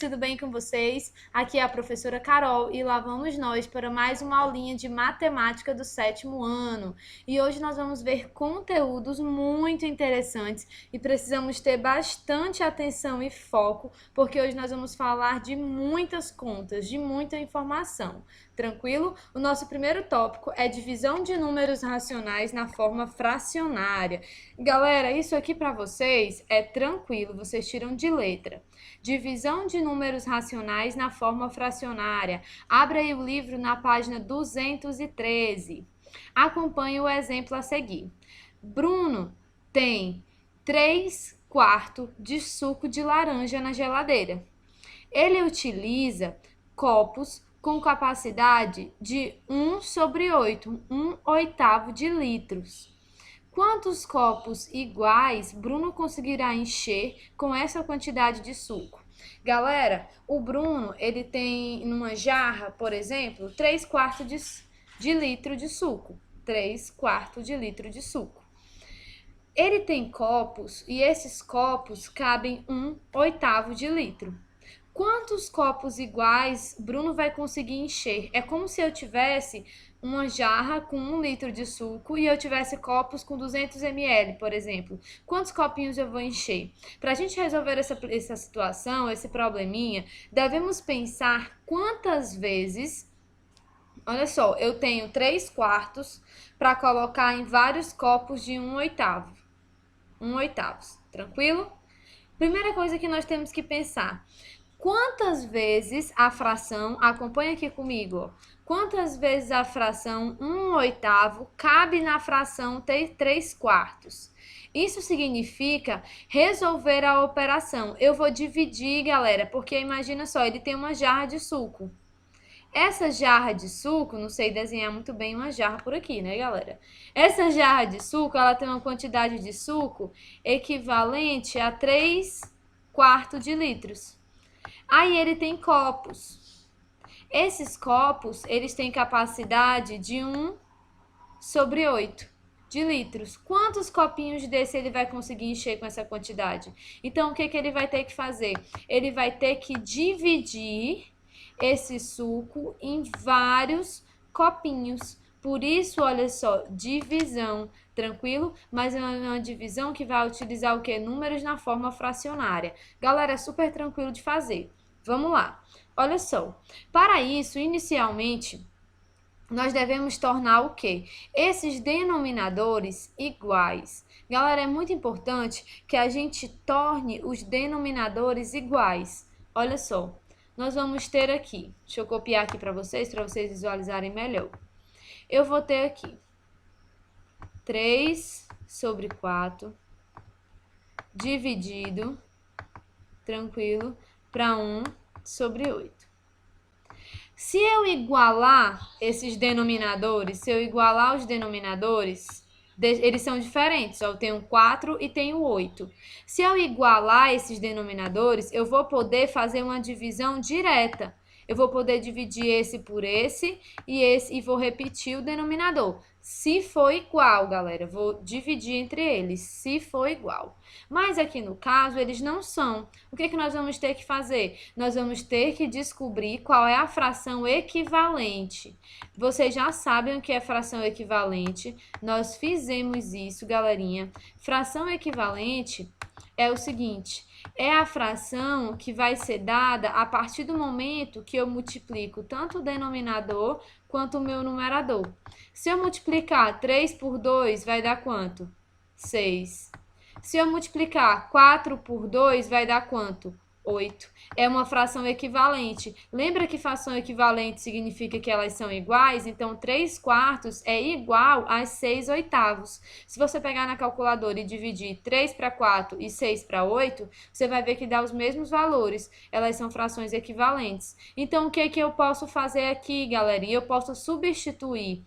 tudo bem com vocês? Aqui é a professora Carol e lá vamos nós para mais uma aulinha de matemática do 7º ano. E hoje nós vamos ver conteúdos muito interessantes e precisamos ter bastante atenção e foco, porque hoje nós vamos falar de muitas contas, de muita informação. Tranquilo? O nosso primeiro tópico é divisão de números racionais na forma fracionária. Galera, isso aqui para vocês é tranquilo, vocês tiram de letra. Divisão de números racionais na forma fracionária. Abra aí o livro na página 213. Acompanhe o exemplo a seguir. Bruno tem 3/4 de suco de laranja na geladeira. Ele utiliza copos com capacidade de 1/8, 1/8 de litros. Quantos copos iguais Bruno conseguirá encher com essa quantidade de suco? Galera, o Bruno, ele tem numa jarra, por exemplo, 3/4 de litro de suco. 3/4 de litro de suco. Ele tem copos e esses copos cabem 1/8 de litro. Quantos copos iguais Bruno vai conseguir encher? É como se eu tivesse uma jarra com 1 litro de suco e eu tivesse copos com 200 ml, por exemplo. Quantos copinhos eu vou encher? Para a gente resolver essa situação, esse probleminha, devemos pensar quantas vezes... Olha só, eu tenho 3/4 para colocar em vários copos de 1/8. 1/8, tranquilo? Primeira coisa que nós temos que pensar... Quantas vezes a fração, acompanha aqui comigo, ó, quantas vezes a fração 1/8 cabe na fração 3/4? Isso significa resolver a operação. Eu vou dividir, galera, porque imagina só, ele tem uma jarra de suco. Essa jarra de suco, não sei desenhar muito bem uma jarra por aqui, né, galera? Essa jarra de suco, ela tem uma quantidade de suco equivalente a 3/4 de litros. Aí ele tem copos. Esses copos, eles têm capacidade de 1/8 de litros. Quantos copinhos desse ele vai conseguir encher com essa quantidade? Então, o que ele vai ter que fazer? Ele vai ter que dividir esse suco em vários copinhos. Por isso, olha só, divisão, tranquilo? Mas é uma divisão que vai utilizar o quê? Números na forma fracionária. Galera, é super tranquilo de fazer. Vamos lá. Olha só. Para isso, inicialmente, nós devemos tornar o quê? Esses denominadores iguais. Galera, é muito importante que a gente torne os denominadores iguais. Olha só. Nós vamos ter aqui, deixa eu copiar aqui para vocês visualizarem melhor. Eu vou ter aqui 3/4 dividido, tranquilo, para 1/8. Se eu igualar esses denominadores, os denominadores, eles são diferentes, ó, eu tenho 4 e tenho 8. Se eu igualar esses denominadores, eu vou poder fazer uma divisão direta. Eu vou poder dividir esse por esse e vou repetir o denominador. Se for igual, galera, vou dividir entre eles, se for igual. Mas aqui no caso, eles não são. O que nós vamos ter que fazer? Nós vamos ter que descobrir qual é a fração equivalente. Vocês já sabem o que é fração equivalente. Nós fizemos isso, galerinha. Fração equivalente é o seguinte... É a fração que vai ser dada a partir do momento que eu multiplico tanto o denominador quanto o meu numerador. Se eu multiplicar 3 por 2, vai dar quanto? 6. Se eu multiplicar 4 por 2, vai dar quanto? 8. É uma fração equivalente. Lembra que fração equivalente significa que elas são iguais? Então, 3/4 é igual a 6/8. Se você pegar na calculadora e dividir 3/4 e 6/8, você vai ver que dá os mesmos valores. Elas são frações equivalentes. Então, o que eu posso fazer aqui, galerinha? Eu posso substituir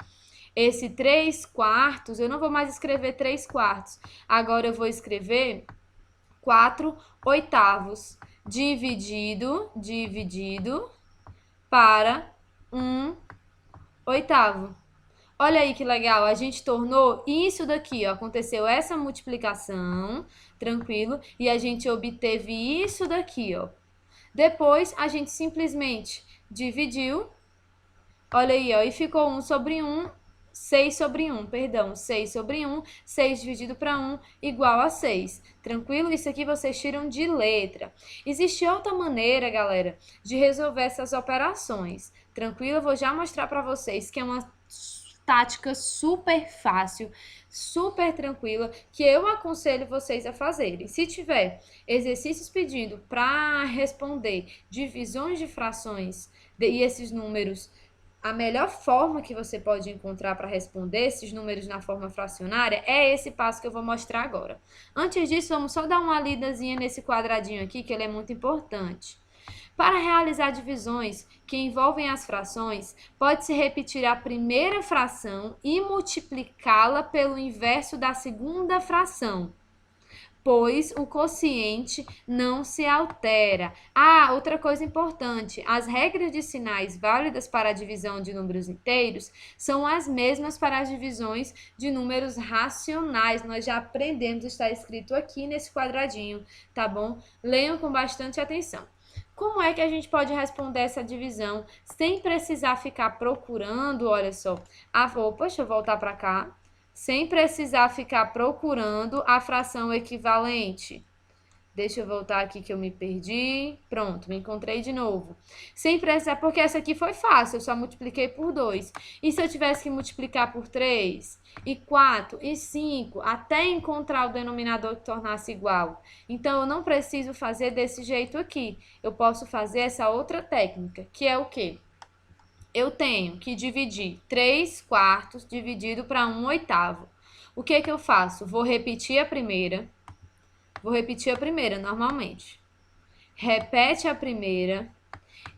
esse 3/4, eu não vou mais escrever 3/4. Agora, eu vou escrever 4/8. Dividido para 1/8. Olha aí que legal, a gente tornou isso daqui, ó, aconteceu essa multiplicação, tranquilo, e a gente obteve isso daqui, ó. Depois, a gente simplesmente dividiu, olha aí, ó, e ficou 1 sobre 1, 6 sobre 1, perdão, 6 sobre 1, 6 dividido para 1 igual a 6. Tranquilo? Isso aqui vocês tiram de letra. Existe outra maneira, galera, de resolver essas operações. Tranquilo? Eu vou já mostrar para vocês que é uma tática super fácil, super tranquila, que eu aconselho vocês a fazerem. Se tiver exercícios pedindo para responder divisões de frações e esses números, a melhor forma que você pode encontrar para responder esses números na forma fracionária é esse passo que eu vou mostrar agora. Antes disso, vamos só dar uma lidazinha nesse quadradinho aqui, que ele é muito importante. Para realizar divisões que envolvem as frações, pode-se repetir a primeira fração e multiplicá-la pelo inverso da segunda fração, pois o quociente não se altera. Ah, outra coisa importante, as regras de sinais válidas para a divisão de números inteiros são as mesmas para as divisões de números racionais. Nós já aprendemos, está escrito aqui nesse quadradinho, tá bom? Leiam com bastante atenção. Como é que a gente pode responder essa divisão sem precisar ficar procurando, olha só, opa, deixa eu voltar para cá, sem precisar ficar procurando a fração equivalente. Deixa eu voltar aqui que eu me perdi. Pronto, me encontrei de novo. Sem precisar, porque essa aqui foi fácil, eu só multipliquei por 2. E se eu tivesse que multiplicar por 3, e 4, e 5, até encontrar o denominador que tornasse igual? Então, eu não preciso fazer desse jeito aqui. Eu posso fazer essa outra técnica, que é o quê? Eu tenho que dividir 3 quartos dividido para 1 oitavo. O que que eu faço? Vou repetir a primeira normalmente. Repete a primeira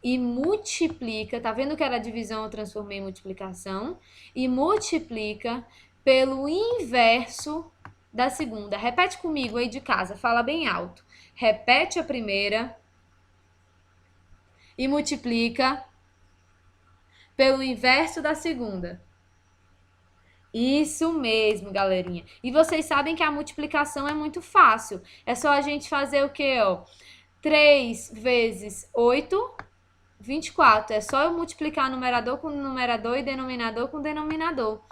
e multiplica, tá vendo que era divisão, eu transformei em multiplicação, e multiplica pelo inverso da segunda. Repete comigo aí de casa, fala bem alto. Repete a primeira e multiplica pelo inverso da segunda. Isso mesmo, galerinha. E vocês sabem que a multiplicação é muito fácil. É só a gente fazer o quê, ó? 3 vezes 8, 24. É só eu multiplicar numerador com numerador e denominador com denominador.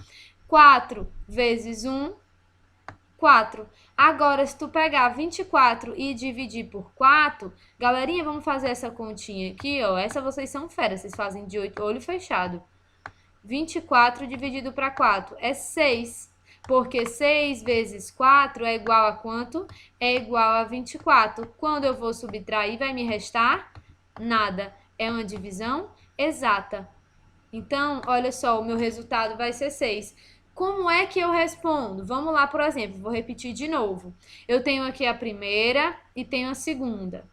4 vezes 1, 4. Agora, se tu pegar 24 e dividir por 4, galerinha, vamos fazer essa continha aqui, ó. Essa vocês são feras, vocês fazem de 8 olho fechado. 24 dividido para 4 é 6, porque 6 vezes 4 é igual a quanto? É igual a 24. Quando eu vou subtrair, vai me restar? Nada. É uma divisão exata. Então, olha só, o meu resultado vai ser 6. Como é que eu respondo? Vamos lá, por exemplo, vou repetir de novo. Eu tenho aqui a primeira e tenho a segunda.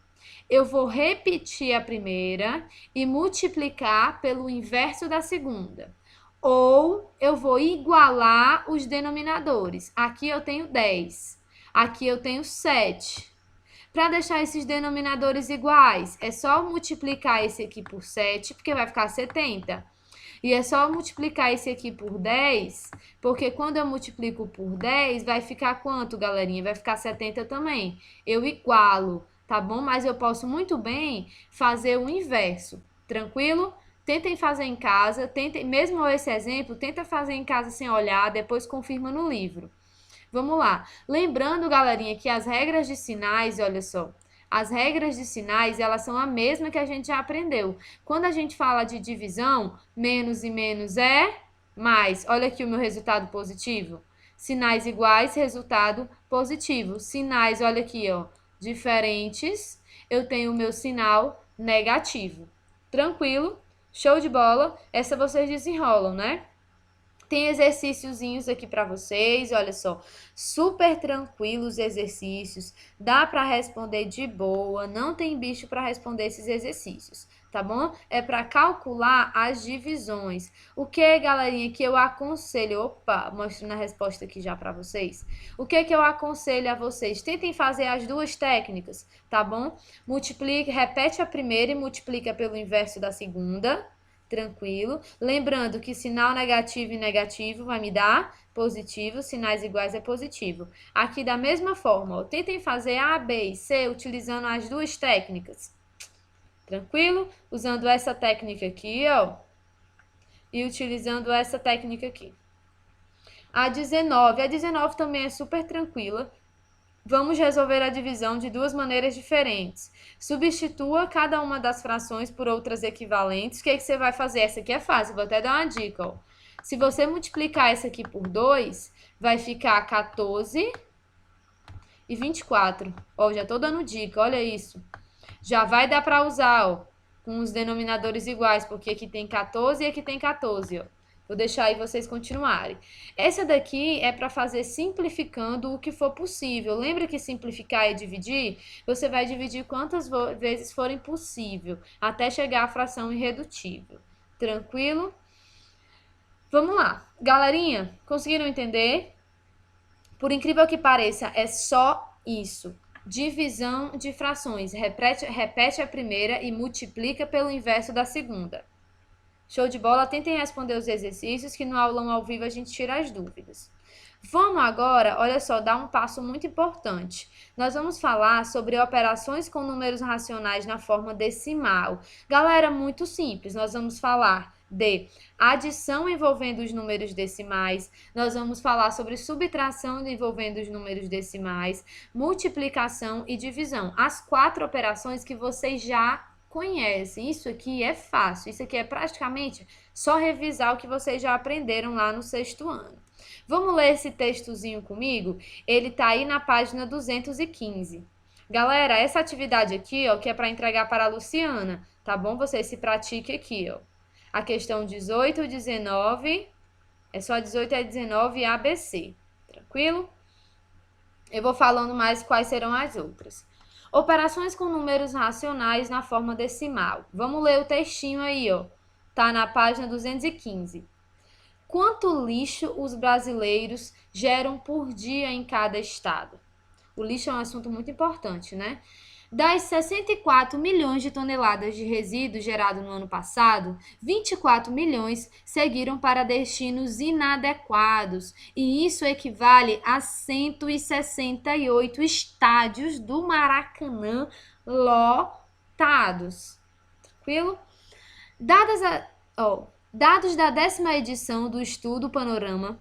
Eu vou repetir a primeira e multiplicar pelo inverso da segunda. Ou eu vou igualar os denominadores. Aqui eu tenho 10, aqui eu tenho 7. Para deixar esses denominadores iguais, é só multiplicar esse aqui por 7, porque vai ficar 70. E é só multiplicar esse aqui por 10, porque quando eu multiplico por 10, vai ficar quanto, galerinha? Vai ficar 70 também. Eu igualo, tá bom? Mas eu posso muito bem fazer o inverso, tranquilo? Tentem fazer em casa, tentem, mesmo esse exemplo, tenta fazer em casa sem olhar, depois confirma no livro. Vamos lá. Lembrando, galerinha, que as regras de sinais, olha só, as regras de sinais, elas são a mesma que a gente já aprendeu. Quando a gente fala de divisão, menos e menos é mais. Olha aqui o meu resultado positivo. Sinais iguais, resultado positivo. Sinais, olha aqui, ó, diferentes, eu tenho o meu sinal negativo. Tranquilo? Show de bola? Essa vocês desenrolam, né? Tem exercíciozinhos aqui para vocês, olha só, super tranquilos exercícios, dá para responder de boa, não tem bicho para responder esses exercícios, tá bom? É para calcular as divisões. O que, galerinha, que eu aconselho, opa, mostrando a resposta aqui já para vocês. O que eu aconselho a vocês? Tentem fazer as duas técnicas, tá bom? Multiplique, repete a primeira e multiplica pelo inverso da segunda. Tranquilo. Lembrando que sinal negativo e negativo vai me dar positivo, sinais iguais é positivo. Aqui da mesma forma, ó, tentem fazer A, B e C utilizando as duas técnicas. Tranquilo? Usando essa técnica aqui, ó, e utilizando essa técnica aqui. A 19 também é super tranquila. Vamos resolver a divisão de duas maneiras diferentes. Substitua cada uma das frações por outras equivalentes. O que você vai fazer? Essa aqui é fácil, vou até dar uma dica, ó. Se você multiplicar essa aqui por 2, vai ficar 14 e 24. Ó, já tô dando dica, olha isso. Já vai dar para usar, ó, com os denominadores iguais, porque aqui tem 14 e aqui tem 14, ó. Vou deixar aí vocês continuarem. Essa daqui é para fazer simplificando o que for possível. Lembra que simplificar é dividir? Você vai dividir quantas vezes forem possível, até chegar à fração irredutível. Tranquilo? Vamos lá. Galerinha, conseguiram entender? Por incrível que pareça, é só isso. Divisão de frações. Repete a primeira e multiplica pelo inverso da segunda. Show de bola? Tentem responder os exercícios que no aulão ao vivo a gente tira as dúvidas. Vamos agora, olha só, dar um passo muito importante. Nós vamos falar sobre operações com números racionais na forma decimal. Galera, muito simples. Nós vamos falar de adição envolvendo os números decimais, nós vamos falar sobre subtração envolvendo os números decimais, multiplicação e divisão. As 4 operações que vocês já conhecem. Isso aqui é fácil, isso aqui é praticamente só revisar o que vocês já aprenderam lá no 6º ano. Vamos ler esse textozinho comigo? Ele tá aí na página 215. Galera, essa atividade aqui, ó, que é para entregar para a Luciana, tá bom? Vocês se pratiquem aqui, ó. A questão 18, 19, é só 18 a 19 e ABC, tranquilo? Eu vou falando mais quais serão as outras. Operações com números racionais na forma decimal. Vamos ler o textinho aí, ó. Tá na página 215. Quanto lixo os brasileiros geram por dia em cada estado? O lixo é um assunto muito importante, né? Das 64 milhões de toneladas de resíduos gerados no ano passado, 24 milhões seguiram para destinos inadequados, e isso equivale a 168 estádios do Maracanã lotados. Tranquilo? Dados da 10ª edição do Estudo Panorama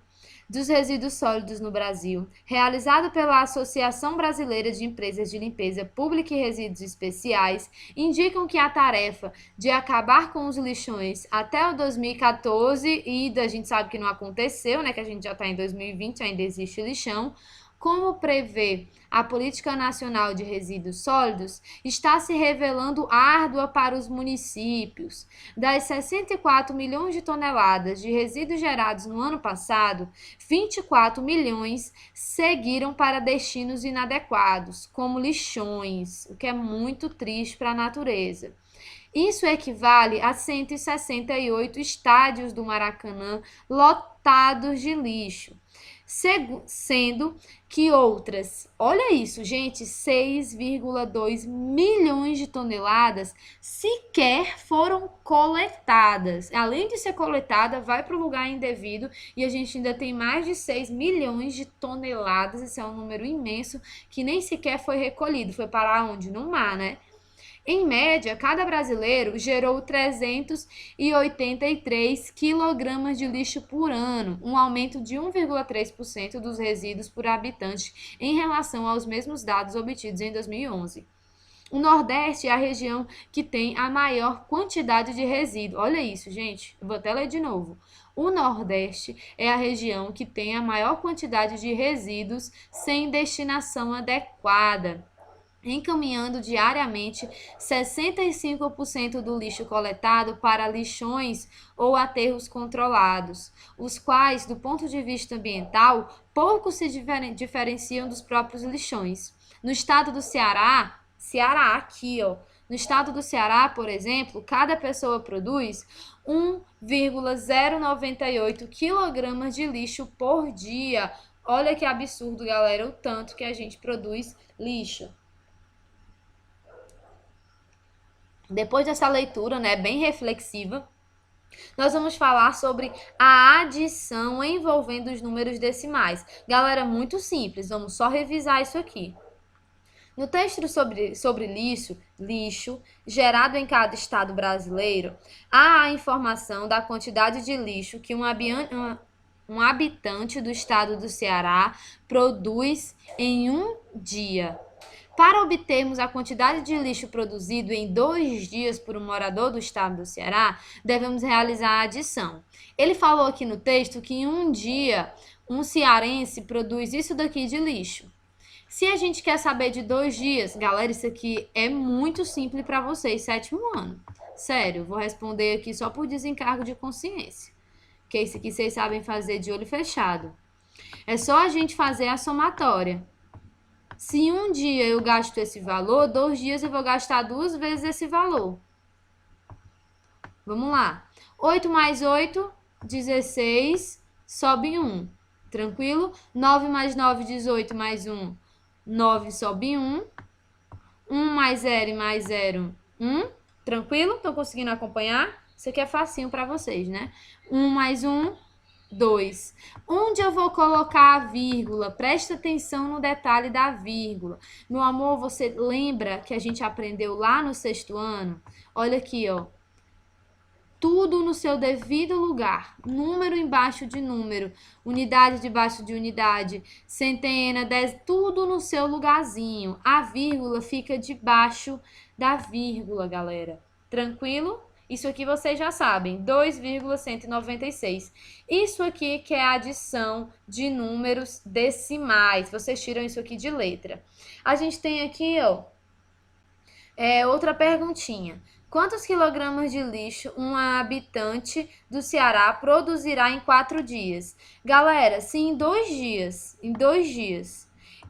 dos Resíduos Sólidos no Brasil, realizado pela Associação Brasileira de Empresas de Limpeza Pública e Resíduos Especiais, indicam que a tarefa de acabar com os lixões até o 2014, e a gente sabe que não aconteceu, né, que a gente já está em 2020, ainda existe lixão, como prevê a Política Nacional de Resíduos Sólidos, está se revelando árdua para os municípios. Das 64 milhões de toneladas de resíduos gerados no ano passado, 24 milhões seguiram para destinos inadequados, como lixões, o que é muito triste para a natureza. Isso equivale a 168 estádios do Maracanã lotados de lixo, sendo que outras, olha isso, gente, 6,2 milhões de toneladas sequer foram coletadas. Além de ser coletada, vai para o lugar indevido e a gente ainda tem mais de 6 milhões de toneladas, esse é um número imenso, que nem sequer foi recolhido, foi parar onde? No mar, né? Em média, cada brasileiro gerou 383 quilogramas de lixo por ano, um aumento de 1,3% dos resíduos por habitante em relação aos mesmos dados obtidos em 2011. O Nordeste é a região que tem a maior quantidade de resíduos. Olha isso, gente. Eu vou até ler de novo. O Nordeste é a região que tem a maior quantidade de resíduos sem destinação adequada, encaminhando diariamente 65% do lixo coletado para lixões ou aterros controlados, os quais, do ponto de vista ambiental, pouco se diferenciam dos próprios lixões. No estado do Ceará, aqui, ó, no estado do Ceará, por exemplo, cada pessoa produz 1,098 kg de lixo por dia. Olha que absurdo, galera, o tanto que a gente produz lixo. Depois dessa leitura, né, bem reflexiva, nós vamos falar sobre a adição envolvendo os números decimais. Galera, muito simples, vamos só revisar isso aqui. No texto sobre lixo gerado em cada estado brasileiro, há a informação da quantidade de lixo que um habitante do estado do Ceará produz em um dia. Para obtermos a quantidade de lixo produzido em 2 dias por um morador do estado do Ceará, devemos realizar a adição. Ele falou aqui no texto que em um dia um cearense produz isso daqui de lixo. Se a gente quer saber de 2 dias, galera, isso aqui é muito simples para vocês, 7º ano. Sério, vou responder aqui só por desencargo de consciência. Que isso aqui vocês sabem fazer de olho fechado. É só a gente fazer a somatória. Se um dia eu gasto esse valor, 2 dias eu vou gastar 2 vezes esse valor. Vamos lá. 8 mais 8, 16, sobe 1. Tranquilo? 9 mais 9, 18 mais 1, 9 sobe 1. 1 mais 0 e mais 0, 1. Tranquilo? Estão conseguindo acompanhar? Isso aqui é facinho para vocês, né? 1 mais 1, 2. Onde eu vou colocar a vírgula? Presta atenção no detalhe da vírgula. Meu amor, você lembra que a gente aprendeu lá no 6º ano? Olha aqui, ó. Tudo no seu devido lugar. Número embaixo de número. Unidade debaixo de unidade. Centena, 10, tudo no seu lugarzinho. A vírgula fica debaixo da vírgula, galera. Tranquilo? Isso aqui vocês já sabem, 2,196. Isso aqui que é a adição de números decimais. Vocês tiram isso aqui de letra. A gente tem aqui, ó, outra perguntinha. Quantos quilogramas de lixo um habitante do Ceará produzirá em 4 dias? Galera, se em 2 dias,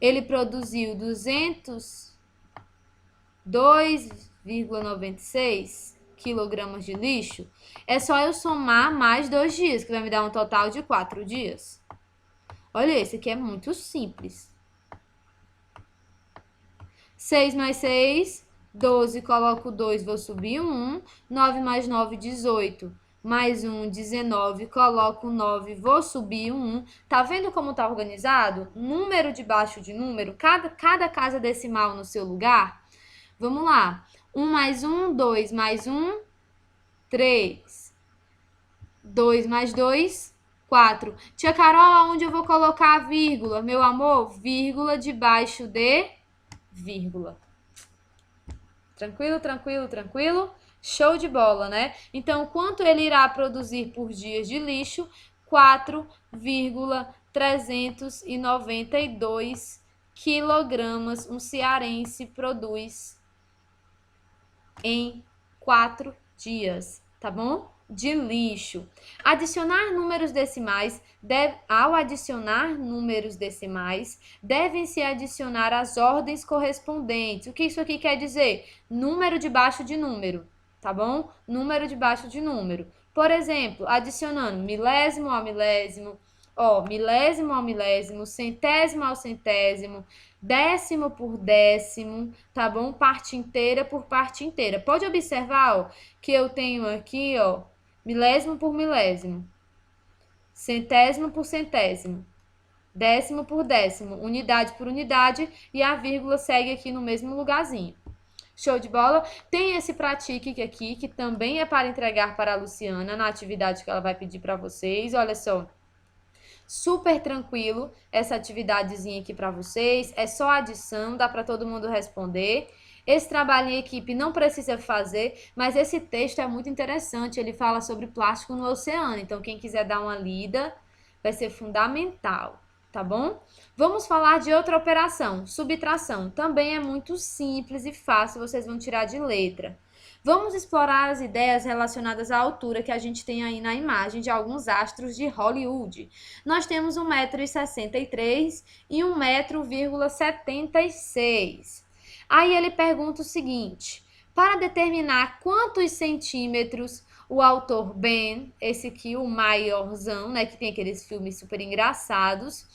ele produziu 2,96 quilogramas de lixo, é só eu somar mais 2 dias, que vai me dar um total de 4 dias. Olha, esse aqui é muito simples. 6 mais 6, 12, coloco 2, vou subir 1. 9 mais 9, 18. Mais 1, 19, coloco 9, vou subir 1. Tá vendo como tá organizado? Número debaixo de número, cada casa decimal no seu lugar. Vamos lá. 1 mais 1, 2 mais 1, 3. 2 mais 2, 4. Tia Carol, aonde eu vou colocar a vírgula? Meu amor, vírgula debaixo de vírgula. Tranquilo, tranquilo, tranquilo? Show de bola, né? Então, quanto ele irá produzir por dias de lixo? 4,392 quilogramas um cearense produz em 4 dias, tá bom? De lixo. Ao adicionar números decimais, devem-se adicionar as ordens correspondentes. O que isso aqui quer dizer? Número debaixo de número, tá bom? Número debaixo de número. Por exemplo, adicionando milésimo ao milésimo, milésimo ao milésimo, centésimo ao centésimo, décimo por décimo, tá bom? Parte inteira por parte inteira. Pode observar, ó, que eu tenho aqui, ó, milésimo por milésimo, centésimo por centésimo, décimo por décimo, unidade por unidade, e a vírgula segue aqui no mesmo lugarzinho. Show de bola? Tem esse pratique aqui, que também é para entregar para a Luciana, na atividade que ela vai pedir para vocês. Olha só. Super tranquilo essa atividadezinha aqui para vocês. É só adição, dá para todo mundo responder. Esse trabalho em equipe não precisa fazer, mas esse texto é muito interessante. Ele fala sobre plástico no oceano. Então, quem quiser dar uma lida, vai ser fundamental, tá bom? Vamos falar de outra operação, subtração. Também é muito simples e fácil, vocês vão tirar de letra. Vamos explorar as ideias relacionadas à altura que a gente tem aí na imagem de alguns astros de Hollywood. Nós temos 1,63 m e 1,76 m. Aí ele pergunta o seguinte: para determinar quantos centímetros o autor Ben, esse aqui, o maiorzão, né, que tem aqueles filmes super engraçados,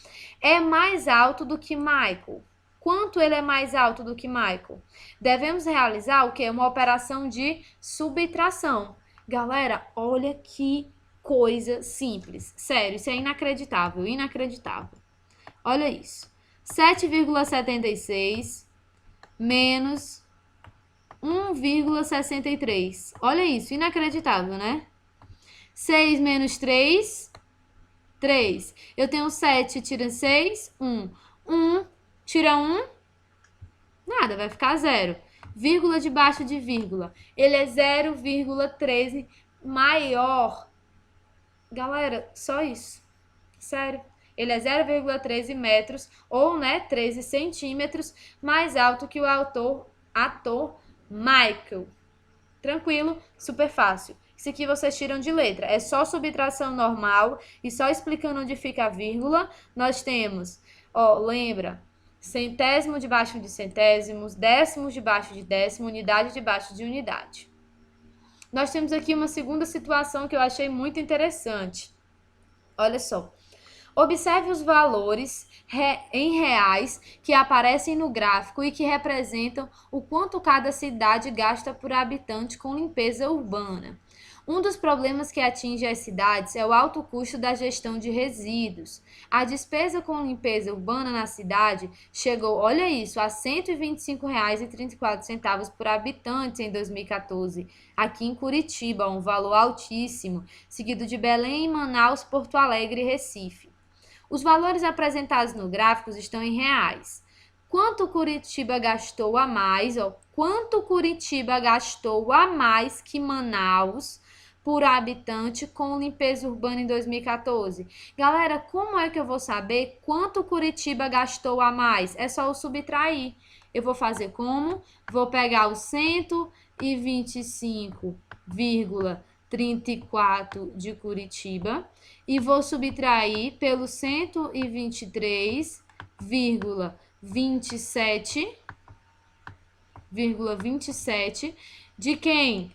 é mais alto do que Michael. Quanto ele é mais alto do que Michael? Devemos realizar o quê? Uma operação de subtração. Galera, olha que coisa simples. Sério, isso é inacreditável, inacreditável. Olha isso. 7,76 menos 1,63. Olha isso, inacreditável, né? 6 menos 3, 3. Eu tenho 7, tira 6, 1. 1, tira 1, nada, vai ficar 0. Vírgula debaixo de vírgula. Ele é 0,13 maior. Galera, só isso. Sério. Ele é 0,13 metros, ou, né, 13 centímetros, mais alto que o ator Michael. Tranquilo, super fácil. Isso aqui vocês tiram de letra. É só subtração normal e só explicando onde fica a vírgula. Nós temos, ó, lembra, centésimo debaixo de centésimos, décimos debaixo de décimo, unidade debaixo de unidade. Nós temos aqui uma segunda situação que eu achei muito interessante. Olha só. Observe os valores em reais que aparecem no gráfico e que representam o quanto cada cidade gasta por habitante com limpeza urbana. Um dos problemas que atinge as cidades é o alto custo da gestão de resíduos. A despesa com limpeza urbana na cidade chegou, olha isso, a R$ 125,34 por habitante em 2014, aqui em Curitiba, um valor altíssimo, seguido de Belém, Manaus, Porto Alegre e Recife. Os valores apresentados no gráfico estão em reais. Quanto Curitiba gastou a mais? Quanto Curitiba gastou a mais que Manaus por habitante com limpeza urbana em 2014? Galera, como é que eu vou saber quanto Curitiba gastou a mais? É só eu subtrair. Eu vou fazer como? Vou pegar o 125,34 de Curitiba e vou subtrair pelo 123,27 de quem?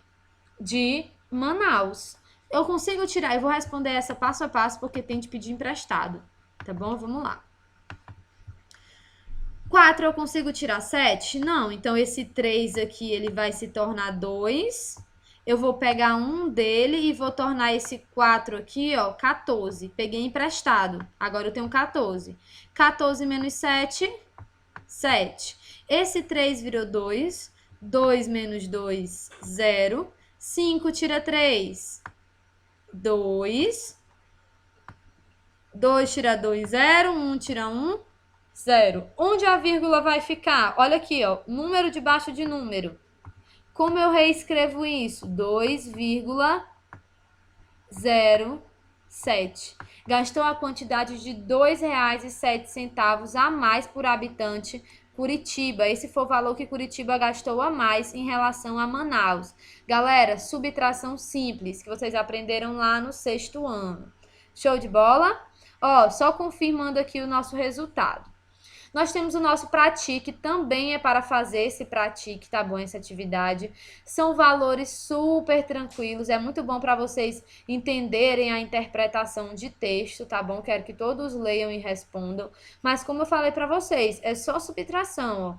De Manaus. Eu consigo tirar, eu vou responder essa passo a passo porque tem de pedir emprestado, tá bom? Vamos lá. 4 eu consigo tirar 7? Não, então esse 3 aqui ele vai se tornar 2. Eu vou pegar um dele e vou tornar esse 4 aqui, ó, 14. Peguei emprestado. Agora eu tenho 14. 14 menos 7, 7. Esse 3 virou 2. 2 menos 2, 0. 5 tira 3, 2. 2 tira 2, 0. 1 tira 1, 0. Onde a vírgula vai ficar? Olha aqui, ó, número debaixo de número. Como eu reescrevo isso? 2,07. Gastou a quantidade de R$ 2,07 a mais por habitante Curitiba. Esse foi o valor que Curitiba gastou a mais em relação a Manaus. Galera, subtração simples, que vocês aprenderam lá no 6º ano. Show de bola? Ó, só confirmando aqui o nosso resultado. Nós temos o nosso pratique, também é para fazer esse pratique, tá bom? Essa atividade. São valores super tranquilos, é muito bom para vocês entenderem a interpretação de texto, tá bom? Quero que todos leiam e respondam. Mas como eu falei para vocês, é só subtração, ó.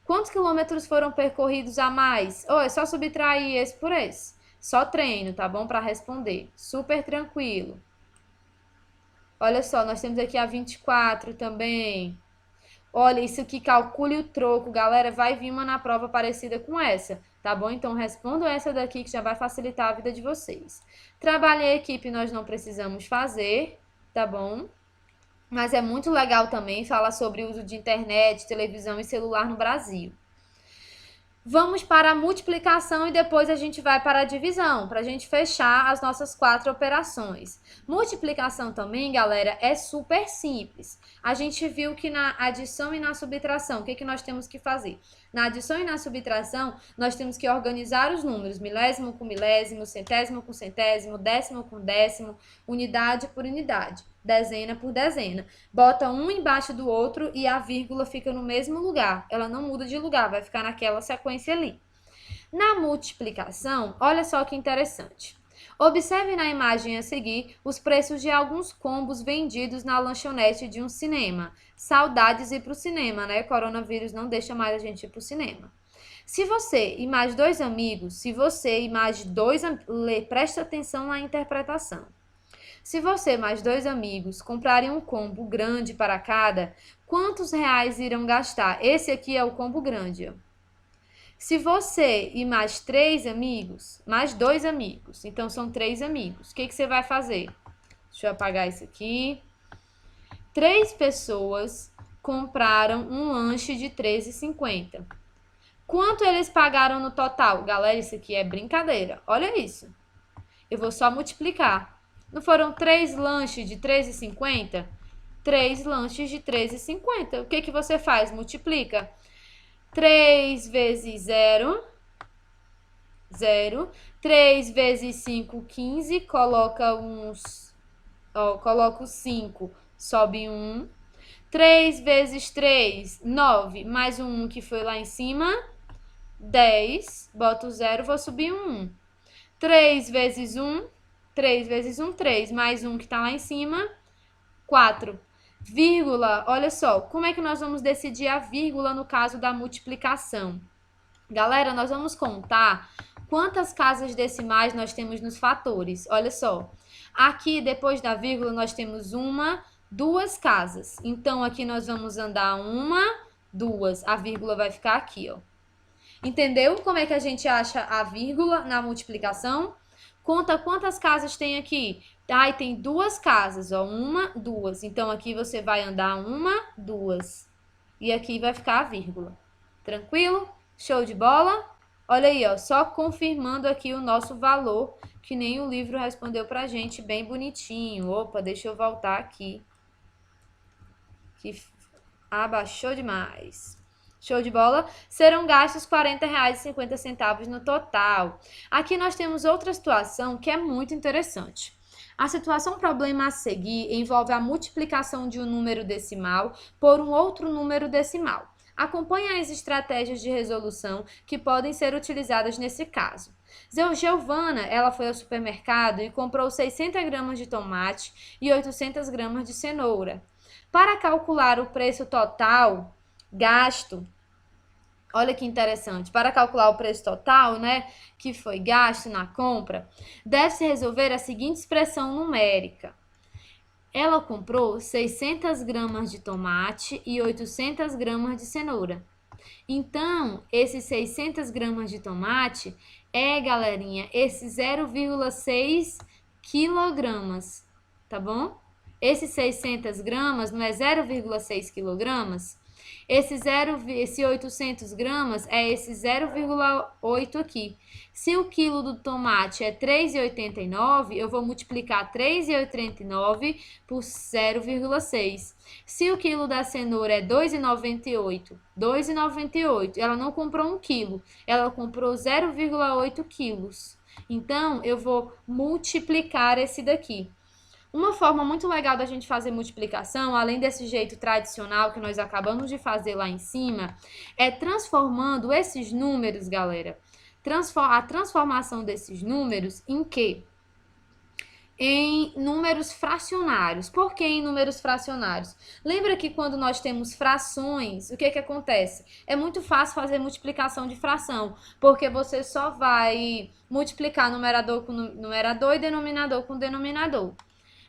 Quantos quilômetros foram percorridos a mais? É só subtrair esse por esse. Só treino, tá bom? Para responder. Super tranquilo. Olha só, nós temos aqui a 24 também. Olha, isso aqui, calcule o troco, galera, vai vir uma na prova parecida com essa, tá bom? Então, respondam essa daqui que já vai facilitar a vida de vocês. Trabalho em equipe nós não precisamos fazer, tá bom? Mas é muito legal também falar sobre o uso de internet, televisão e celular no Brasil. Vamos para a multiplicação e depois a gente vai para a divisão, para a gente fechar as nossas 4 operações. Multiplicação também, galera, é super simples. A gente viu que na adição e na subtração, o que nós temos que fazer? Na adição e na subtração, nós temos que organizar os números, milésimo com milésimo, centésimo com centésimo, décimo com décimo, unidade por unidade, dezena por dezena. Bota um embaixo do outro e a vírgula fica no mesmo lugar. Ela não muda de lugar, vai ficar naquela sequência ali. Na multiplicação, olha só que interessante. Observe na imagem a seguir os preços de alguns combos vendidos na lanchonete de um cinema. Saudades ir para o cinema, né? Coronavírus não deixa mais a gente ir para o cinema. Se você e mais 2 amigos, presta atenção na interpretação. Se você mais 2 amigos comprarem um combo grande para cada, quantos reais irão gastar? Esse aqui é o combo grande, ó. Se você e mais 3 amigos, mais 2 amigos, então são 3 amigos, o que você vai fazer? Deixa eu apagar isso aqui. 3 pessoas compraram um lanche de R$13,50. Quanto eles pagaram no total? Galera, isso aqui é brincadeira. Olha isso. Eu vou só multiplicar. Não foram 3 lanches de R$13,50? 3 lanches de R$13,50. O que você faz? Multiplica. 3 vezes 0, 0. 3 vezes 5, 15. Coloca o 5, sobe 1. 3 vezes 3, 9. Mais um 1 que foi lá em cima, 10. Boto o 0, vou subir um 1. 3 vezes 1, 3 vezes 1, 3. Mais um que está lá em cima, 4. Vírgula, olha só, como é que nós vamos decidir a vírgula no caso da multiplicação? Galera, nós vamos contar quantas casas decimais nós temos nos fatores. Olha só, aqui depois da vírgula nós temos 1, 2 casas. Então, aqui nós vamos andar 1, 2. A vírgula vai ficar aqui, ó. Entendeu como é que a gente acha a vírgula na multiplicação? Conta quantas casas tem aqui. Ai, tem 2 casas, ó. 1, 2. Então, aqui você vai andar 1, 2. E aqui vai ficar a vírgula. Tranquilo? Show de bola? Olha aí, ó. Só confirmando aqui o nosso valor, que nem o livro respondeu pra gente bem bonitinho. Opa, deixa eu voltar aqui. Que abaixou demais. Show de bola? Serão gastos R$40,50 no total. Aqui nós temos outra situação que é muito interessante. A situação problema a seguir envolve a multiplicação de um número decimal por um outro número decimal. Acompanhe as estratégias de resolução que podem ser utilizadas nesse caso. Giovana, ela foi ao supermercado e comprou 600 gramas de tomate e 800 gramas de cenoura. Para calcular o preço total gasto, olha que interessante, para calcular o preço total, né, que foi gasto na compra, deve-se resolver a seguinte expressão numérica. Ela comprou 600 gramas de tomate e 800 gramas de cenoura. Então, esses 600 gramas de tomate galerinha, esse 0,6 quilogramas, tá bom? Esses 600 gramas não é 0,6 quilogramas? Esse 800 gramas é esse 0,8 aqui. Se o quilo do tomate é 3,89, eu vou multiplicar 3,89 por 0,6. Se o quilo da cenoura é 2,98, ela não comprou 1 quilo, ela comprou 0,8 quilos. Então, eu vou multiplicar esse daqui. Uma forma muito legal da gente fazer multiplicação, além desse jeito tradicional que nós acabamos de fazer lá em cima, é transformando esses números, galera. A transformação desses números em quê? Em números fracionários. Por que em números fracionários? Lembra que quando nós temos frações, o que acontece? É muito fácil fazer multiplicação de fração, porque você só vai multiplicar numerador com numerador e denominador com denominador.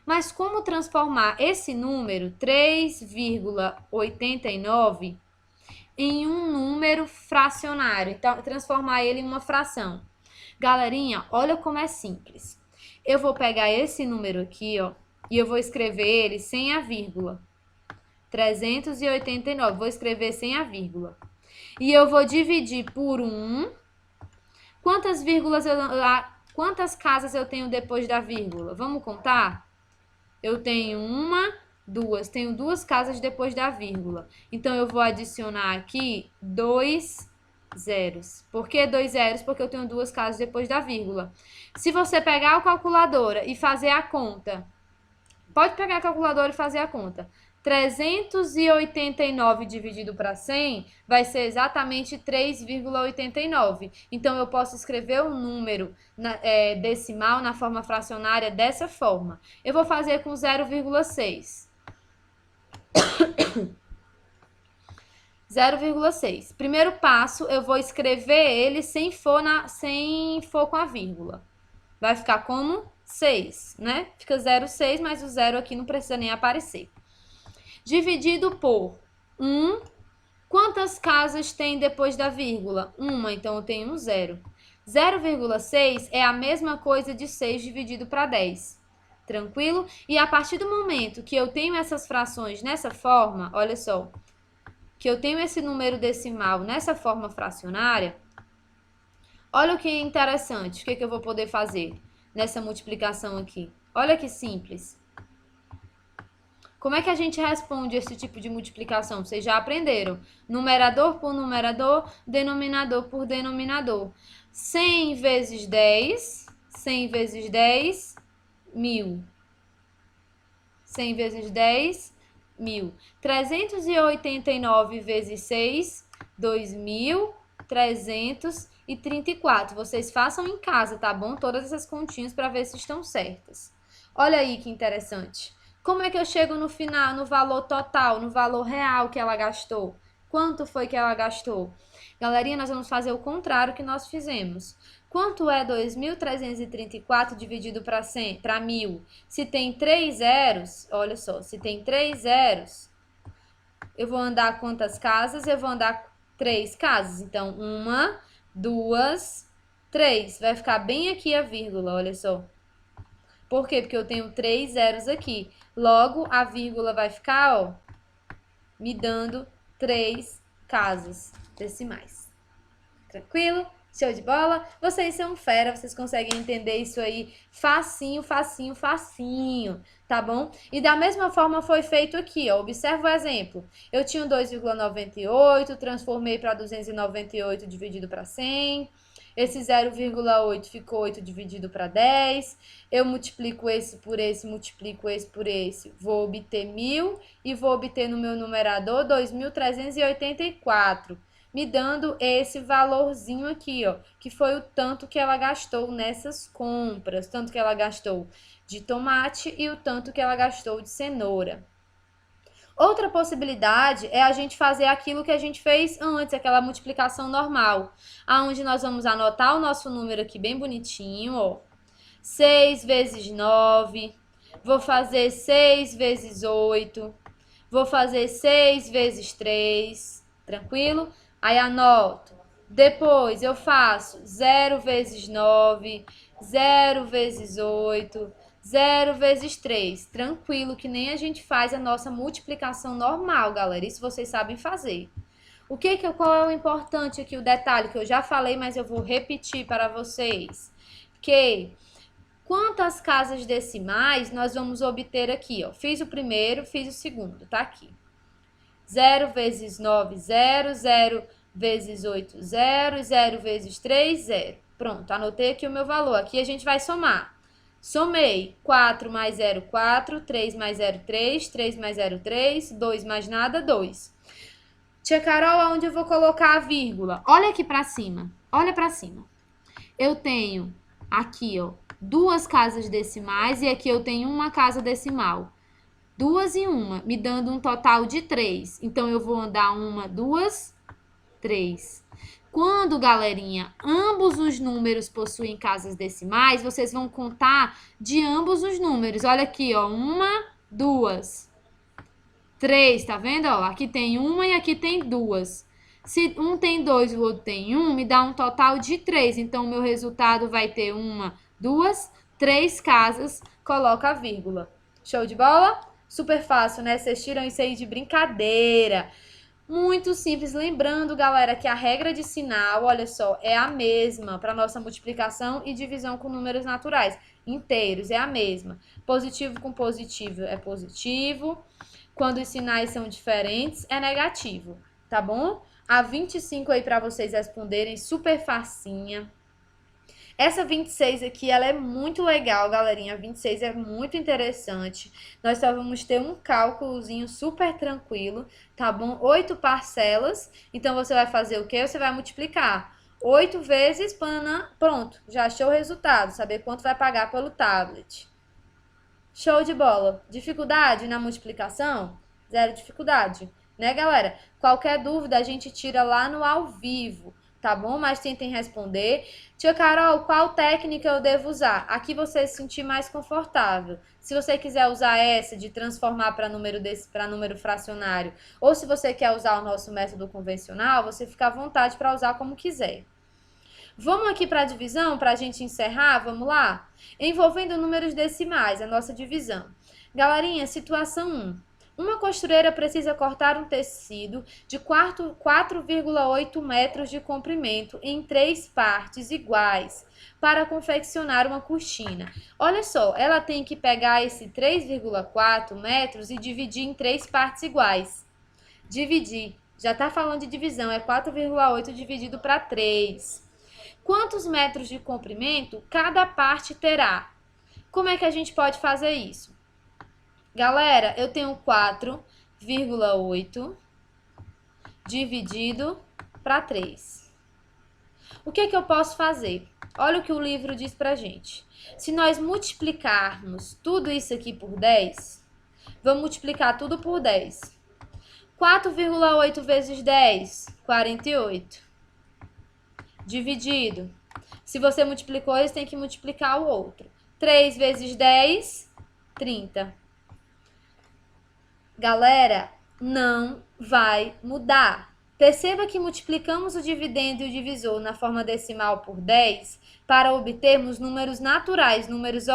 Mas como transformar esse número, 3,89, em um número fracionário? Então, transformar ele em uma fração. Galerinha, olha como é simples. Eu vou pegar esse número aqui, ó, e eu vou escrever ele sem a vírgula. 389, vou escrever sem a vírgula. E eu vou dividir por 1. Quantas casas eu tenho depois da vírgula? Vamos contar? Eu tenho 1, 2. Tenho 2 casas depois da vírgula. Então, eu vou adicionar aqui 2 zeros. Por que 2 zeros? Porque eu tenho 2 casas depois da vírgula. Se você pegar a calculadora e fazer a conta, pode pegar a calculadora e fazer a conta. 389 dividido para 100 vai ser exatamente 3,89. Então, eu posso escrever o número decimal na forma fracionária dessa forma. Eu vou fazer com 0,6. 0,6. Primeiro passo, eu vou escrever ele sem for com a vírgula. Vai ficar como 6, né? Fica 0,6, mas o 0 aqui não precisa nem aparecer. Dividido por 1. Quantas casas tem depois da vírgula? Uma, então eu tenho um 0. 0,6 é a mesma coisa de 6 dividido para 10. Tranquilo? E a partir do momento que eu tenho essas frações nessa forma, olha só, que eu tenho esse número decimal nessa forma fracionária, olha o que é interessante, o que eu vou poder fazer nessa multiplicação aqui. Olha que simples. Como é que a gente responde esse tipo de multiplicação? Vocês já aprenderam. Numerador por numerador, denominador por denominador. 100 vezes 10, 100 vezes 10, 1000. 100 vezes 10, 1000. 389 vezes 6, 2334. Vocês façam em casa, tá bom? Todas essas continhas para ver se estão certas. Olha aí que interessante. Como é que eu chego no final, no valor total, no valor real que ela gastou? Quanto foi que ela gastou? Galerinha, nós vamos fazer o contrário que nós fizemos. Quanto é 2.334 dividido para 1.000? Se tem 3 zeros, olha só, se tem 3 zeros, eu vou andar quantas casas? Eu vou andar 3 casas. Então, 1, 2, 3. Vai ficar bem aqui a vírgula, olha só. Por quê? Porque eu tenho 3 zeros aqui. Logo, a vírgula vai ficar, ó, me dando 3 casas decimais. Tranquilo? Show de bola? Vocês são fera, vocês conseguem entender isso aí facinho, facinho, facinho, tá bom? E da mesma forma foi feito aqui, ó. Observa o exemplo. Eu tinha 2,98, transformei para 298 dividido para 100. Esse 0,8 ficou 8 dividido para 10. Eu multiplico esse por esse, multiplico esse por esse. Vou obter 1.000 e vou obter no meu numerador 2.384. Me dando esse valorzinho aqui, ó, que foi o tanto que ela gastou nessas compras, tanto que ela gastou de tomate e o tanto que ela gastou de cenoura. Outra possibilidade é a gente fazer aquilo que a gente fez antes, aquela multiplicação normal, aonde nós vamos anotar o nosso número aqui bem bonitinho, ó. 6 vezes 9, vou fazer 6 vezes 8, vou fazer 6 vezes 3, tranquilo? Aí anoto. Depois eu faço 0 vezes 9, 0 vezes 8, 0 vezes 3. Tranquilo, que nem a gente faz a nossa multiplicação normal, galera. Isso vocês sabem fazer. Qual é o importante aqui, o detalhe que eu já falei, mas eu vou repetir para vocês. Que quantas casas decimais nós vamos obter aqui, ó? Fiz o primeiro, fiz o segundo, tá aqui. 0 vezes 9, 0, 0 vezes 8, 0, 0 vezes 3, 0. Pronto, anotei aqui o meu valor. Aqui a gente vai somar. Somei 4 mais 0, 4, 3 mais 0, 3, 3 mais 0, 3, 2 mais nada, 2. Tia Carol, aonde eu vou colocar a vírgula? Olha aqui pra cima, olha pra cima. Eu tenho aqui, ó, 2 casas decimais e aqui eu tenho uma casa decimal. 2 e 1, me dando um total de 3. Então, eu vou andar 1, 2, 3. Quando, galerinha, ambos os números possuem casas decimais, vocês vão contar de ambos os números. Olha aqui, ó, 1, 2, 3, tá vendo? Ó, aqui tem 1 e aqui tem 2. Se um tem 2 e o outro tem 1, me dá um total de 3. Então, o meu resultado vai ter 1, 2, 3 casas, coloca a vírgula. Show de bola? Super fácil, né? Vocês tiram isso aí de brincadeira. Muito simples. Lembrando, galera, que a regra de sinal, olha só, é a mesma para nossa multiplicação e divisão com números naturais. Inteiros, é a mesma. Positivo com positivo é positivo. Quando os sinais são diferentes, é negativo, tá bom? A 25 aí para vocês responderem, super facinha. Essa 26 aqui, ela é muito legal, galerinha. A 26 é muito interessante. Nós só vamos ter um cálculozinho super tranquilo, tá bom? 8 parcelas. Então, você vai fazer o quê? Você vai multiplicar 8 vezes, pronto. Já achou o resultado. Saber quanto vai pagar pelo tablet. Show de bola. Dificuldade na multiplicação? Zero dificuldade, né, galera? Qualquer dúvida, a gente tira lá no ao vivo. tá bom? Mas tentem responder. Tia Carol, qual técnica eu devo usar? Aqui você se sentir mais confortável. Se você quiser usar essa de transformar para número fracionário, ou se você quer usar o nosso método convencional, você fica à vontade para usar como quiser. Vamos aqui para a divisão, para a gente encerrar, vamos lá? Envolvendo números decimais, a nossa divisão. Galerinha, situação 1. Uma costureira precisa cortar um tecido de 4,8 metros de comprimento em 3 partes iguais para confeccionar uma cortina. Olha só, ela tem que pegar esse 3,4 metros e dividir em 3 partes iguais. Dividir, já está falando de divisão, é 4,8 dividido para 3. Quantos metros de comprimento cada parte terá? Como é que a gente pode fazer isso? Galera, eu tenho 4,8 dividido para 3. O que é que eu posso fazer? Olha o que o livro diz pra gente. Se nós multiplicarmos tudo isso aqui por 10, vamos multiplicar tudo por 10. 4,8 vezes 10, 48. Dividido. Se você multiplicou, você tem que multiplicar o outro. 3 vezes 10, 30. Galera, não vai mudar. Perceba que multiplicamos o dividendo e o divisor na forma decimal por 10 para obtermos números naturais, números,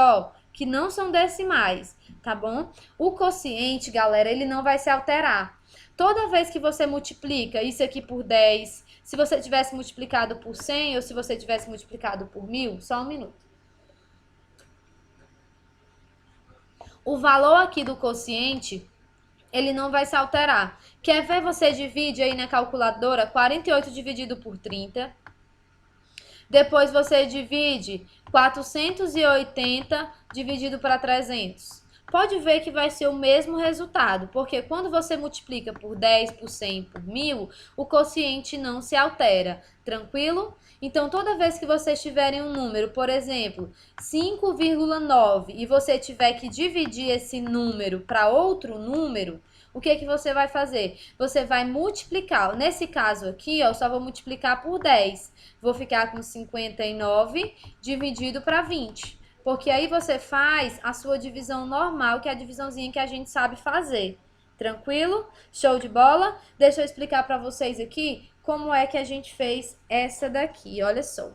que não são decimais, tá bom? O quociente, galera, ele não vai se alterar. Toda vez que você multiplica isso aqui por 10, se você tivesse multiplicado por 100 ou se você tivesse multiplicado por 1000, só um minuto. O valor aqui do quociente, ele não vai se alterar. Quer ver? Você divide aí na calculadora 48 dividido por 30. Depois você divide 480 dividido para 300. Pode ver que vai ser o mesmo resultado, porque quando você multiplica por 10, por 100, por 1000, o quociente não se altera, tranquilo? Então, toda vez que vocês tiverem um número, por exemplo, 5,9, e você tiver que dividir esse número para outro número, o que que você vai fazer? Você vai multiplicar. Nesse caso aqui, eu só vou multiplicar por 10. Vou ficar com 59 dividido para 20. Porque aí você faz a sua divisão normal, que é a divisãozinha que a gente sabe fazer. Tranquilo? Show de bola? Deixa eu explicar para vocês aqui como é que a gente fez essa daqui. Olha só.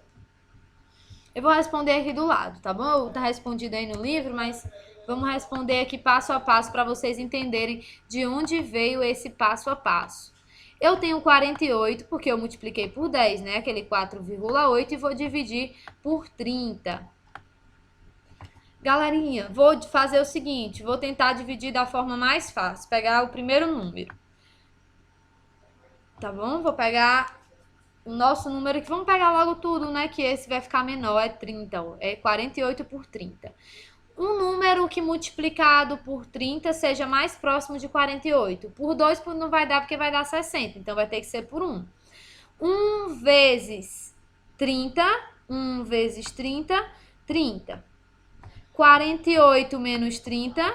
Eu vou responder aqui do lado, tá bom? Tá respondido aí no livro, mas vamos responder aqui passo a passo para vocês entenderem de onde veio esse passo a passo. Eu tenho 48, porque eu multipliquei por 10, né? Aquele 4,8 e vou dividir por 30. Galerinha, vou fazer o seguinte, vou tentar dividir da forma mais fácil, pegar o primeiro número. Tá bom? Vou pegar o nosso número aqui, vamos pegar logo tudo, né? Que esse vai ficar menor, é 30, ó, é 48 por 30. Um número que multiplicado por 30 seja mais próximo de 48. Por 2 não vai dar, porque vai dar 60, então vai ter que ser por 1. 1 vezes 30, 1 vezes 30, 30. 48 menos 30,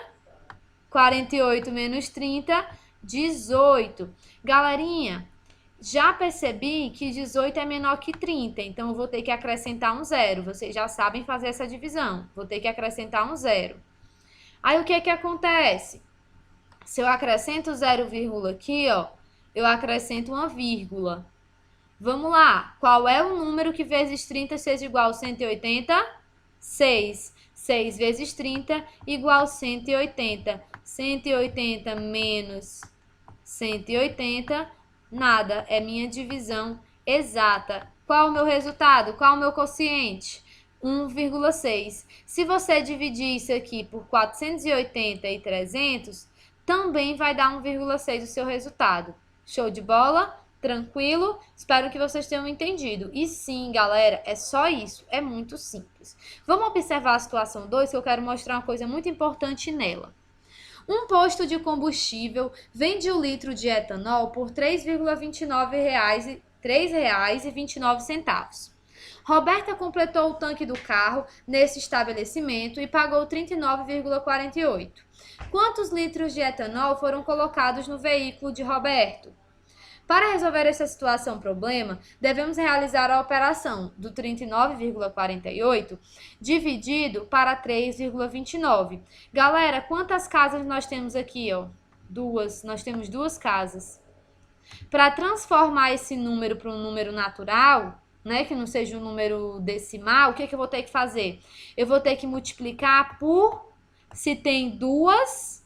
48 menos 30, 18. Galerinha, já percebi que 18 é menor que 30, então eu vou ter que acrescentar um zero. Vocês já sabem fazer essa divisão. Vou ter que acrescentar um zero. Aí o que que acontece? Se eu acrescento 0, aqui, ó, eu acrescento uma vírgula. Vamos lá. Qual é o número que vezes 30 seja igual a 180? 6. 6 vezes 30 igual a 180. 180 menos 180, nada. É minha divisão exata. Qual o meu resultado? Qual o meu quociente? 1,6. Se você dividir isso aqui por 480 e 300, também vai dar 1,6 o seu resultado. Show de bola? Tranquilo? Espero que vocês tenham entendido. E sim, galera, é só isso. É muito simples. Vamos observar a situação 2, que eu quero mostrar uma coisa muito importante nela. Um posto de combustível vende o litro de etanol por R$ 3,29. Roberta completou o tanque do carro nesse estabelecimento e pagou 39,48. Quantos litros de etanol foram colocados no veículo de Roberto? Para resolver essa situação problema, devemos realizar a operação do 39,48 dividido para 3,29. Galera, quantas casas nós temos aqui, ó? Duas. Nós temos duas casas. Para transformar esse número para um número natural, né, que não seja um número decimal, o que eu vou ter que fazer? Eu vou ter que multiplicar por, se tem duas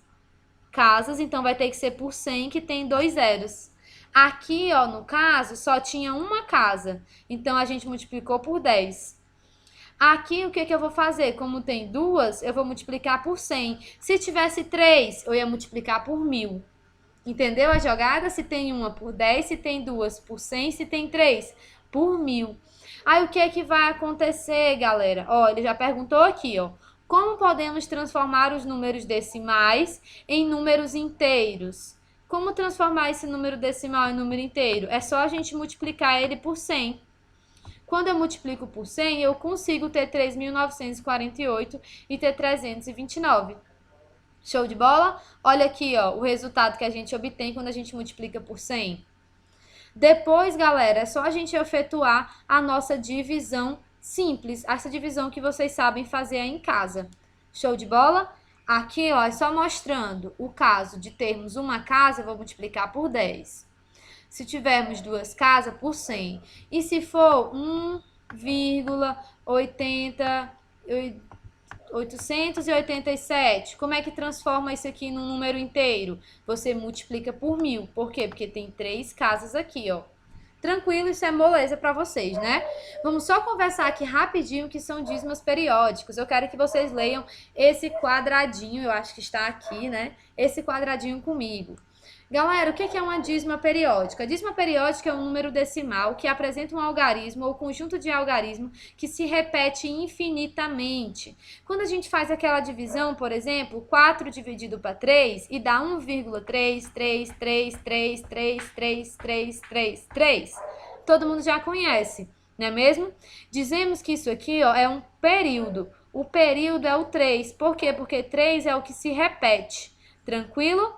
casas, então vai ter que ser por 100, que tem 2 zeros. Aqui, ó, no caso, só tinha uma casa, então a gente multiplicou por 10. Aqui, o que eu vou fazer? Como tem duas, eu vou multiplicar por 100. Se tivesse 3, eu ia multiplicar por 1000. Entendeu a jogada? Se tem uma por 10, se tem duas por 100, se tem 3 por 1000. Aí, o que é que vai acontecer, galera? Ó, ele já perguntou aqui, ó. Como podemos transformar os números decimais em números inteiros? Como transformar esse número decimal em número inteiro? É só a gente multiplicar ele por 100. Quando eu multiplico por 100, eu consigo ter 3.948 e ter 329. Show de bola? Olha aqui, ó, o resultado que a gente obtém quando a gente multiplica por 100. Depois, galera, é só a gente efetuar a nossa divisão simples, essa divisão que vocês sabem fazer aí em casa. Show de bola? Aqui, ó, é só mostrando o caso de termos uma casa, eu vou multiplicar por 10. Se tivermos duas casas, por 100. E se for 887, como é que transforma isso aqui num número inteiro? Você multiplica por 1000. Por quê? Porque tem 3 casas aqui, ó. Tranquilo, isso é moleza para vocês, né? Vamos só conversar aqui rapidinho que são dízimos periódicos. Eu quero que vocês leiam esse quadradinho, eu acho que está aqui, né? Esse quadradinho comigo. Galera, o que é uma dízima periódica? A dízima periódica é um número decimal que apresenta um algarismo ou conjunto de algarismo que se repete infinitamente. Quando a gente faz aquela divisão, por exemplo, 4 dividido para 3 e dá 1,333333333. Todo mundo já conhece, não é mesmo? Dizemos que isso aqui, ó, é um período. O período é o 3. Por quê? Porque 3 é o que se repete. Tranquilo?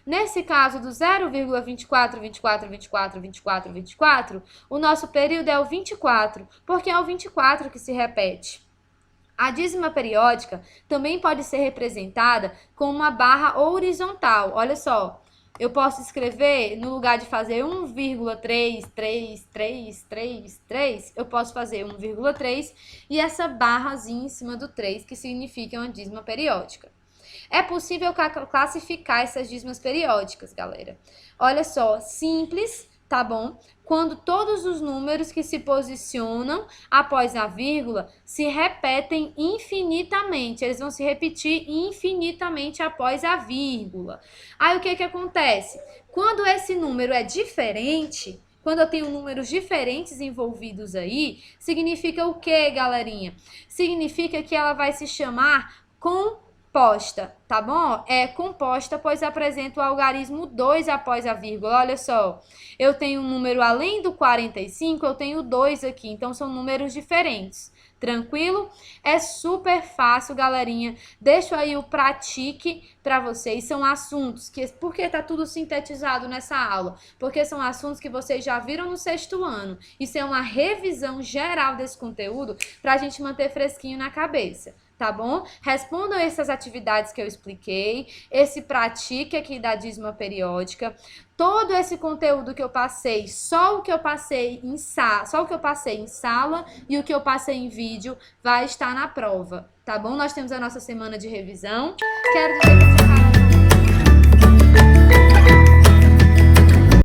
Nesse caso do 0,24, o nosso período é o 24, porque é o 24 que se repete. A dízima periódica também pode ser representada com uma barra horizontal. Olha só, eu posso escrever, no lugar de fazer 1,33333, eu posso fazer 1,3 e essa barrazinha em cima do 3, que significa uma dízima periódica. É possível classificar essas dízimas periódicas, galera. Olha só, simples, tá bom? Quando todos os números que se posicionam após a vírgula se repetem infinitamente. Eles vão se repetir infinitamente após a vírgula. Aí, o que acontece? Quando esse número é diferente, quando eu tenho números diferentes envolvidos aí, significa o quê, galerinha? Significa que ela vai se chamar composta, tá bom? É composta, pois apresenta o algarismo 2 após a vírgula. Olha só, eu tenho um número além do 45, eu tenho 2 aqui, então são números diferentes. Tranquilo? É super fácil, galerinha. Deixo aí o pratique para vocês. São assuntos que... Por que tá tudo sintetizado nessa aula? Porque são assuntos que vocês já viram no 6º ano. Isso é uma revisão geral desse conteúdo para a gente manter fresquinho na cabeça. Tá bom? Respondam essas atividades que eu expliquei, esse pratique aqui da dízima periódica, todo esse conteúdo que eu passei, só o que eu passei em sala e o que eu passei em vídeo vai estar na prova, tá bom? Nós temos a nossa semana de revisão. Quero dizer que